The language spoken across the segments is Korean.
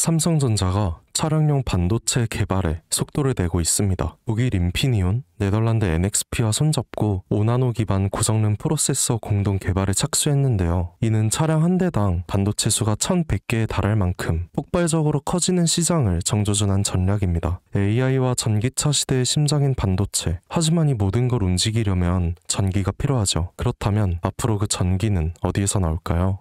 삼성전자가 차량용 반도체 개발에 속도를 내고 있습니다. 독일 인피니온, 네덜란드 NXP와 손잡고 5나노 기반 고성능 프로세서 공동 개발에 착수했는데요. 이는 차량 한 대당 반도체 수가 1100개에 달할 만큼 폭발적으로 커지는 시장을 정조준한 전략입니다. AI와 전기차 시대의 심장인 반도체. 하지만 이 모든 걸 움직이려면 전기가 필요하죠. 그렇다면 앞으로 그 전기는 어디에서 나올까요?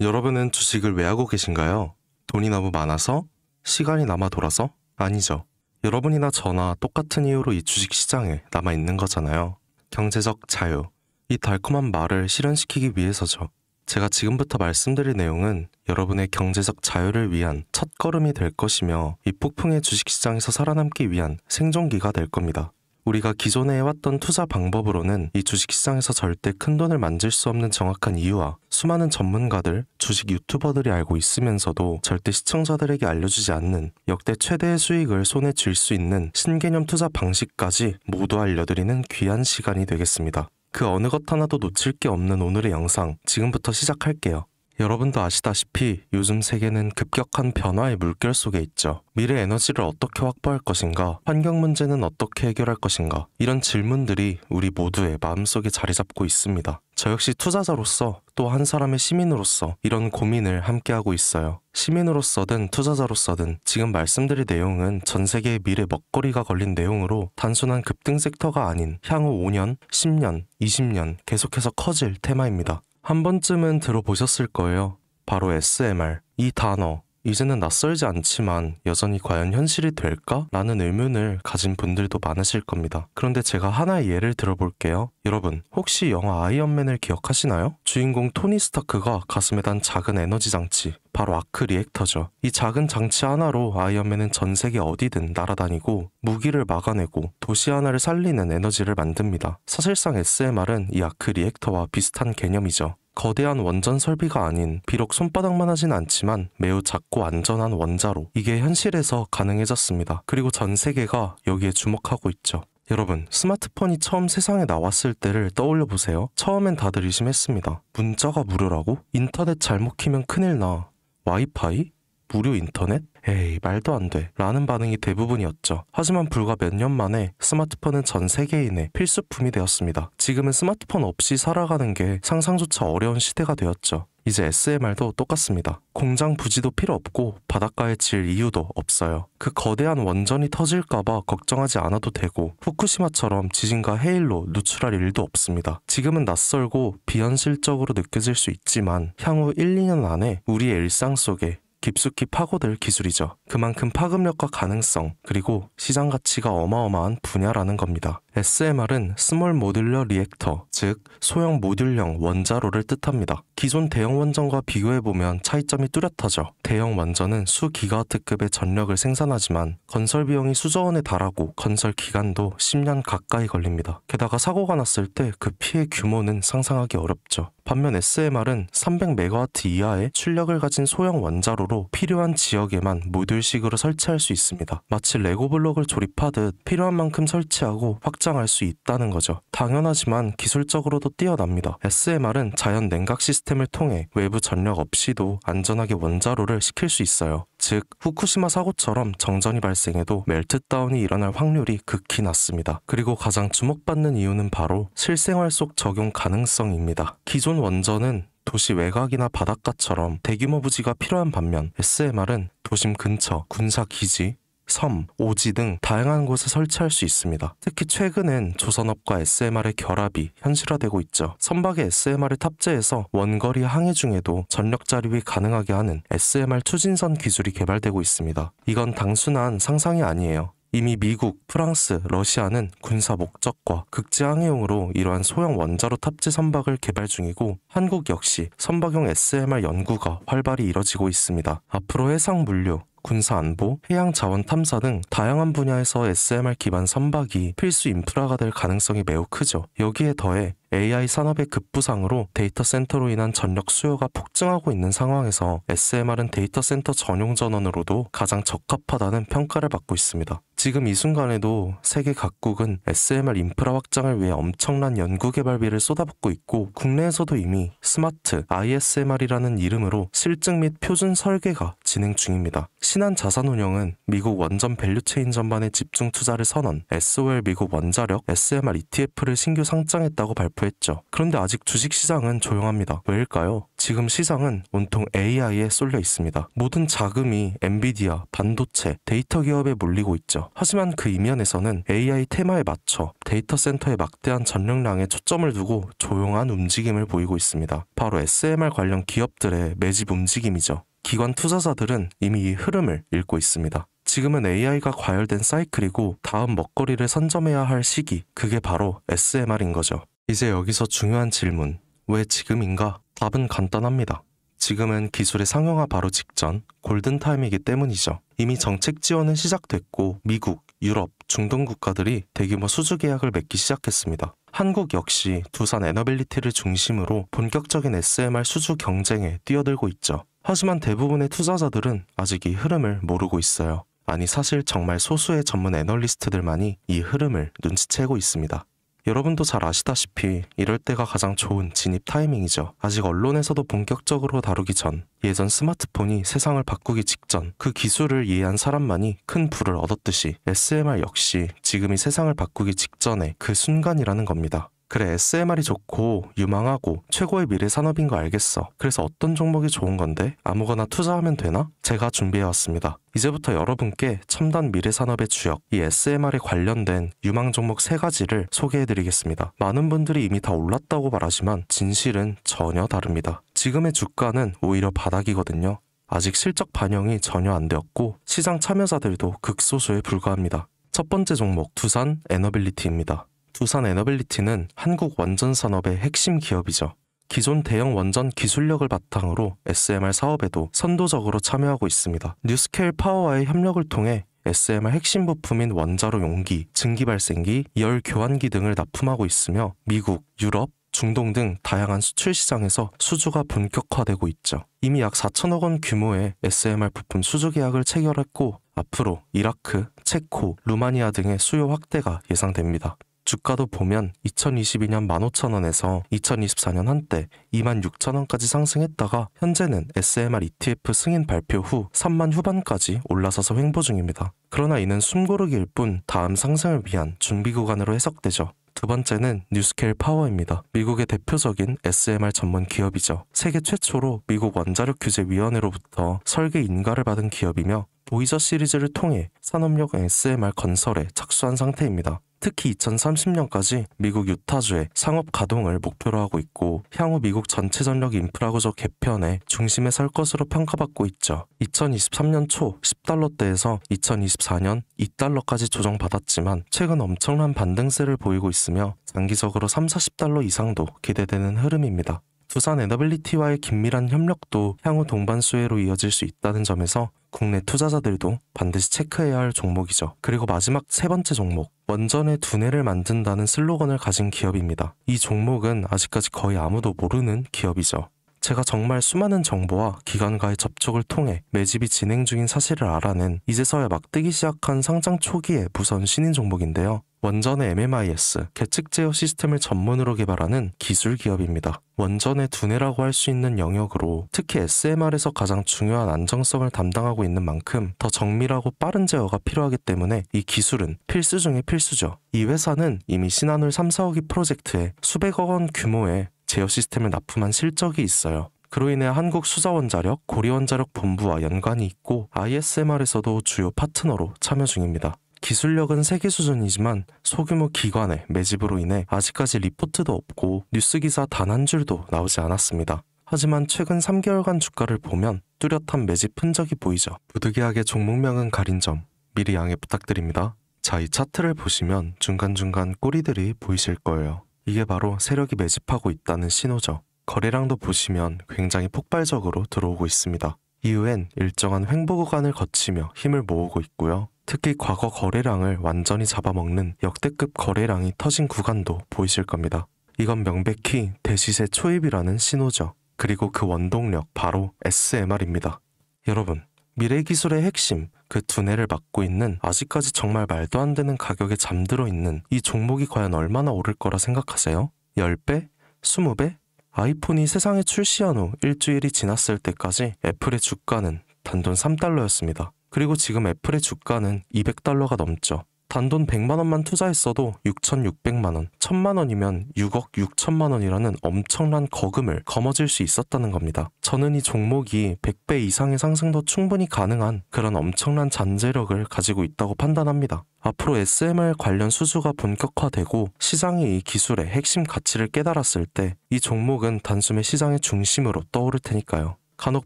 여러분은 주식을 왜 하고 계신가요? 돈이 너무 많아서? 시간이 남아 돌아서? 아니죠. 여러분이나 저나 똑같은 이유로 이 주식시장에 남아있는 거잖아요. 경제적 자유. 이 달콤한 말을 실현시키기 위해서죠. 제가 지금부터 말씀드릴 내용은 여러분의 경제적 자유를 위한 첫걸음이 될 것이며 이 폭풍의 주식시장에서 살아남기 위한 생존기가 될 겁니다. 우리가 기존에 해왔던 투자 방법으로는 이 주식시장에서 절대 큰돈을 만질 수 없는 정확한 이유와 수많은 전문가들, 주식 유튜버들이 알고 있으면서도 절대 시청자들에게 알려주지 않는 역대 최대의 수익을 손에 쥘 수 있는 신개념 투자 방식까지 모두 알려드리는 귀한 시간이 되겠습니다. 그 어느 것 하나도 놓칠 게 없는 오늘의 영상 지금부터 시작할게요. 여러분도 아시다시피 요즘 세계는 급격한 변화의 물결 속에 있죠. 미래 에너지를 어떻게 확보할 것인가? 환경 문제는 어떻게 해결할 것인가? 이런 질문들이 우리 모두의 마음속에 자리 잡고 있습니다. 저 역시 투자자로서 또 한 사람의 시민으로서 이런 고민을 함께하고 있어요. 시민으로서든 투자자로서든 지금 말씀드릴 내용은 전 세계의 미래 먹거리가 걸린 내용으로 단순한 급등 섹터가 아닌 향후 5년, 10년, 20년 계속해서 커질 테마입니다. 한 번쯤은 들어보셨을 거예요. 바로 SMR. 이 단어. 이제는 낯설지 않지만 여전히 과연 현실이 될까? 라는 의문을 가진 분들도 많으실 겁니다. 그런데 제가 하나의 예를 들어볼게요. 여러분, 혹시 영화 아이언맨을 기억하시나요? 주인공 토니 스타크가 가슴에 단 작은 에너지 장치, 바로 아크 리액터죠. 이 작은 장치 하나로 아이언맨은 전 세계 어디든 날아다니고 무기를 막아내고 도시 하나를 살리는 에너지를 만듭니다. 사실상 SMR은 이 아크 리액터와 비슷한 개념이죠. 거대한 원전 설비가 아닌 비록 손바닥만 하진 않지만 매우 작고 안전한 원자로 이게 현실에서 가능해졌습니다. 그리고 전 세계가 여기에 주목하고 있죠. 여러분, 스마트폰이 처음 세상에 나왔을 때를 떠올려보세요. 처음엔 다들 의심했습니다. 문자가 무료라고? 인터넷 잘못 키면 큰일 나. 와이파이? 무료 인터넷? 에이, 말도 안 돼. 라는 반응이 대부분이었죠. 하지만 불과 몇 년 만에 스마트폰은 전 세계인의 필수품이 되었습니다. 지금은 스마트폰 없이 살아가는 게 상상조차 어려운 시대가 되었죠. 이제 SMR도 똑같습니다. 공장 부지도 필요 없고 바닷가에 질 이유도 없어요. 그 거대한 원전이 터질까봐 걱정하지 않아도 되고 후쿠시마처럼 지진과 해일로 누출할 일도 없습니다. 지금은 낯설고 비현실적으로 느껴질 수 있지만 향후 1, 2년 안에 우리의 일상 속에 깊숙이 파고들 기술이죠. 그만큼 파급력과 가능성, 그리고 시장 가치가 어마어마한 분야라는 겁니다. SMR은 스몰 모듈러 리액터, 즉 소형 모듈형 원자로를 뜻합니다. 기존 대형 원전과 비교해보면 차이점이 뚜렷하죠. 대형 원전은 수 기가와트급의 전력을 생산하지만 건설 비용이 수조 원에 달하고 건설 기간도 10년 가까이 걸립니다. 게다가 사고가 났을 때 그 피해 규모는 상상하기 어렵죠. 반면 SMR은 300메가와트 이하의 출력을 가진 소형 원자로로 필요한 지역에만 모듈식으로 설치할 수 있습니다. 마치 레고 블록을 조립하듯 필요한 만큼 설치하고 확장할 수 있다는 거죠. 당연하지만 기술적으로도 뛰어납니다. SMR은 자연 냉각 시스템을 통해 외부 전력 없이도 안전하게 원자로를 식힐 수 있어요. 즉 후쿠시마 사고처럼 정전이 발생해도 멜트다운이 일어날 확률이 극히 낮습니다. 그리고 가장 주목받는 이유는 바로 실생활 속 적용 가능성입니다. 기존 원전은 도시 외곽이나 바닷가처럼 대규모 부지가 필요한 반면 SMR은 도심 근처, 군사기지, 섬, 오지 등 다양한 곳에 설치할 수 있습니다. 특히 최근엔 조선업과 SMR의 결합이 현실화되고 있죠. 선박에 SMR을 탑재해서 원거리 항해 중에도 전력 자립이 가능하게 하는 SMR 추진선 기술이 개발되고 있습니다. 이건 단순한 상상이 아니에요. 이미 미국, 프랑스, 러시아는 군사 목적과 극지 항해용으로 이러한 소형 원자로 탑재 선박을 개발 중이고 한국 역시 선박용 SMR 연구가 활발히 이뤄지고 있습니다. 앞으로 해상 물류, 군사 안보, 해양 자원 탐사 등 다양한 분야에서 SMR 기반 선박이 필수 인프라가 될 가능성이 매우 크죠. 여기에 더해 AI 산업의 급부상으로 데이터 센터로 인한 전력 수요가 폭증하고 있는 상황에서 SMR은 데이터 센터 전용 전원으로도 가장 적합하다는 평가를 받고 있습니다. 지금 이 순간에도 세계 각국은 SMR 인프라 확장을 위해 엄청난 연구개발비를 쏟아붓고 있고 국내에서도 이미 스마트 ISMR이라는 이름으로 실증 및 표준 설계가 진행 중입니다. 신한자산운용은 미국 원전 밸류체인 전반에 집중 투자를 선언, SOL 미국 원자력 SMR ETF를 신규 상장했다고 발표했죠. 그런데 아직 주식시장은 조용합니다. 왜일까요? 지금 시장은 온통 AI에 쏠려 있습니다. 모든 자금이 엔비디아, 반도체, 데이터 기업에 몰리고 있죠. 하지만 그 이면에서는 AI 테마에 맞춰 데이터 센터에 막대한 전력량에 초점을 두고 조용한 움직임을 보이고 있습니다. 바로 SMR 관련 기업들의 매집 움직임이죠. 기관 투자자들은 이미 이 흐름을 읽고 있습니다. 지금은 AI가 과열된 사이클이고 다음 먹거리를 선점해야 할 시기, 그게 바로 SMR인 거죠. 이제 여기서 중요한 질문, 왜 지금인가? 답은 간단합니다. 지금은 기술의 상용화 바로 직전 골든타임이기 때문이죠. 이미 정책 지원은 시작됐고 미국, 유럽, 중동 국가들이 대규모 수주 계약을 맺기 시작했습니다. 한국 역시 두산 에너빌리티를 중심으로 본격적인 SMR 수주 경쟁에 뛰어들고 있죠. 하지만 대부분의 투자자들은 아직 이 흐름을 모르고 있어요. 아니 사실 정말 소수의 전문 애널리스트들만이 이 흐름을 눈치채고 있습니다. 여러분도 잘 아시다시피 이럴 때가 가장 좋은 진입 타이밍이죠. 아직 언론에서도 본격적으로 다루기 전, 예전 스마트폰이 세상을 바꾸기 직전 그 기술을 이해한 사람만이 큰 부를 얻었듯이 SMR 역시 지금이 세상을 바꾸기 직전의 그 순간이라는 겁니다. 그래, SMR이 좋고 유망하고 최고의 미래 산업인 거 알겠어. 그래서 어떤 종목이 좋은 건데? 아무거나 투자하면 되나? 제가 준비해왔습니다. 이제부터 여러분께 첨단 미래 산업의 주역, 이 SMR에 관련된 유망 종목 3가지를 소개해드리겠습니다. 많은 분들이 이미 다 올랐다고 말하지만 진실은 전혀 다릅니다. 지금의 주가는 오히려 바닥이거든요. 아직 실적 반영이 전혀 안 되었고 시장 참여자들도 극소수에 불과합니다. 첫 번째 종목, 두산 에너빌리티입니다. 두산 에너빌리티는 한국 원전 산업의 핵심 기업이죠. 기존 대형 원전 기술력을 바탕으로 SMR 사업에도 선도적으로 참여하고 있습니다. 뉴스케일 파워와의 협력을 통해 SMR 핵심 부품인 원자로 용기, 증기 발생기, 열 교환기 등을 납품하고 있으며 미국, 유럽, 중동 등 다양한 수출 시장에서 수주가 본격화되고 있죠. 이미 약 4천억 원 규모의 SMR 부품 수주 계약을 체결했고 앞으로 이라크, 체코, 루마니아 등의 수요 확대가 예상됩니다. 주가도 보면 2022년 15,000원에서 2024년 한때 26,000원까지 상승했다가 현재는 SMR ETF 승인 발표 후 3만 후반까지 올라서서 횡보 중입니다. 그러나 이는 숨고르기일 뿐 다음 상승을 위한 준비 구간으로 해석되죠. 두 번째는 뉴스케일 파워입니다. 미국의 대표적인 SMR 전문 기업이죠. 세계 최초로 미국 원자력 규제 위원회로부터 설계 인가를 받은 기업이며 보이저 시리즈를 통해 산업용 SMR 건설에 착수한 상태입니다. 특히 2030년까지 미국 유타주의 상업 가동을 목표로 하고 있고 향후 미국 전체 전력 인프라 구조 개편의 중심에 설 것으로 평가받고 있죠. 2023년 초 10달러대에서 2024년 2달러까지 조정받았지만 최근 엄청난 반등세를 보이고 있으며 장기적으로 30-40달러 이상도 기대되는 흐름입니다. 두산 에너빌리티와의 긴밀한 협력도 향후 동반 수혜로 이어질 수 있다는 점에서 국내 투자자들도 반드시 체크해야 할 종목이죠. 그리고 마지막 3번째 종목, 원전의 두뇌를 만든다는 슬로건을 가진 기업입니다. 이 종목은 아직까지 거의 아무도 모르는 기업이죠. 제가 정말 수많은 정보와 기관과의 접촉을 통해 매집이 진행 중인 사실을 알아낸 이제서야 막 뜨기 시작한 상장 초기의 무선 신인 종목인데요. 원전의 MMIS, 계측 제어 시스템을 전문으로 개발하는 기술 기업입니다. 원전의 두뇌라고 할 수 있는 영역으로 특히 SMR에서 가장 중요한 안정성을 담당하고 있는 만큼 더 정밀하고 빠른 제어가 필요하기 때문에 이 기술은 필수 중의 필수죠. 이 회사는 이미 신한울 3, 4호기 프로젝트에 수백억 원 규모의 제어 시스템을 납품한 실적이 있어요. 그로 인해 한국수자원자력, 고리원자력 본부와 연관이 있고 ISMR에서도 주요 파트너로 참여 중입니다. 기술력은 세계 수준이지만 소규모 기관의 매집으로 인해 아직까지 리포트도 없고 뉴스 기사 단 한 줄도 나오지 않았습니다. 하지만 최근 3개월간 주가를 보면 뚜렷한 매집 흔적이 보이죠. 부득이하게 종목명은 가린 점 미리 양해 부탁드립니다. 자, 이 차트를 보시면 중간중간 꼬리들이 보이실 거예요. 이게 바로 세력이 매집하고 있다는 신호죠. 거래량도 보시면 굉장히 폭발적으로 들어오고 있습니다. 이후엔 일정한 횡보 구간을 거치며 힘을 모으고 있고요. 특히 과거 거래량을 완전히 잡아먹는 역대급 거래량이 터진 구간도 보이실 겁니다. 이건 명백히 대시세 초입이라는 신호죠. 그리고 그 원동력 바로 SMR입니다. 여러분, 미래기술의 핵심, 그 두뇌를 맡고 있는 아직까지 정말 말도 안 되는 가격에 잠들어 있는 이 종목이 과연 얼마나 오를 거라 생각하세요? 10배? 20배? 아이폰이 세상에 출시한 후 일주일이 지났을 때까지 애플의 주가는 단돈 3달러였습니다. 그리고 지금 애플의 주가는 200달러가 넘죠. 단돈 100만 원만 투자했어도 6,600만 원, 1,000만 원이면 6억 6천만 원이라는 엄청난 거금을 거머쥘 수 있었다는 겁니다. 저는 이 종목이 100배 이상의 상승도 충분히 가능한 그런 엄청난 잠재력을 가지고 있다고 판단합니다. 앞으로 SMR 관련 수주가 본격화되고 시장이 이 기술의 핵심 가치를 깨달았을 때 이 종목은 단숨에 시장의 중심으로 떠오를 테니까요. 간혹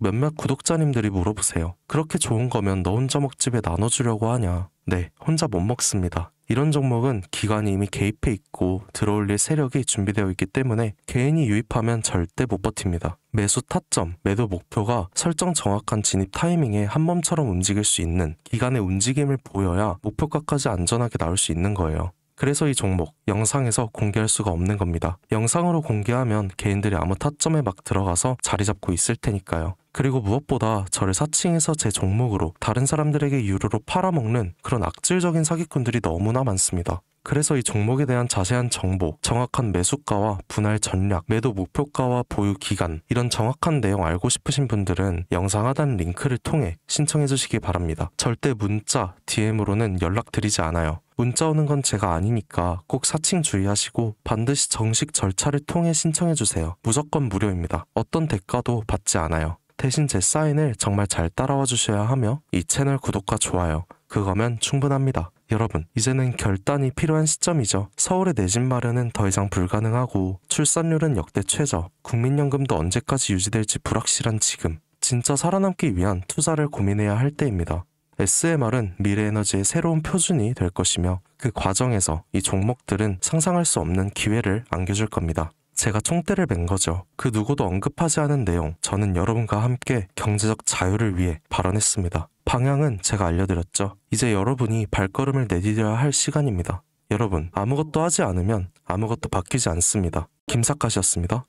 몇몇 구독자님들이 물어보세요. 그렇게 좋은 거면 너 혼자 먹집에 나눠주려고 하냐? 네, 혼자 못 먹습니다. 이런 종목은 기관이 이미 개입해 있고 들어올릴 세력이 준비되어 있기 때문에 개인이 유입하면 절대 못 버팁니다. 매수 타점, 매도 목표가 설정 정확한 진입 타이밍에 한몸처럼 움직일 수 있는 기관의 움직임을 보여야 목표가까지 안전하게 나올 수 있는 거예요. 그래서 이 종목 영상에서 공개할 수가 없는 겁니다. 영상으로 공개하면 개인들이 아무 타점에 막 들어가서 자리 잡고 있을 테니까요. 그리고 무엇보다 저를 사칭해서 제 종목으로 다른 사람들에게 유료로 팔아먹는 그런 악질적인 사기꾼들이 너무나 많습니다. 그래서 이 종목에 대한 자세한 정보, 정확한 매수가와 분할 전략, 매도 목표가와 보유 기간 이런 정확한 내용 알고 싶으신 분들은 영상 하단 링크를 통해 신청해 주시기 바랍니다. 절대 문자, DM으로는 연락드리지 않아요. 문자 오는 건 제가 아니니까 꼭 사칭 주의하시고 반드시 정식 절차를 통해 신청해 주세요. 무조건 무료입니다. 어떤 대가도 받지 않아요. 대신 제 사인을 정말 잘 따라와 주셔야 하며 이 채널 구독과 좋아요, 그거면 충분합니다. 여러분, 이제는 결단이 필요한 시점이죠. 서울의 내 집 마련은 더 이상 불가능하고 출산율은 역대 최저, 국민연금도 언제까지 유지될지 불확실한 지금, 진짜 살아남기 위한 투자를 고민해야 할 때입니다. SMR은 미래에너지의 새로운 표준이 될 것이며 그 과정에서 이 종목들은 상상할 수 없는 기회를 안겨줄 겁니다. 제가 총대를 맨 거죠. 그 누구도 언급하지 않은 내용, 저는 여러분과 함께 경제적 자유를 위해 발언했습니다. 방향은 제가 알려드렸죠. 이제 여러분이 발걸음을 내디뎌야 할 시간입니다. 여러분, 아무것도 하지 않으면 아무것도 바뀌지 않습니다. 김사카시였습니다.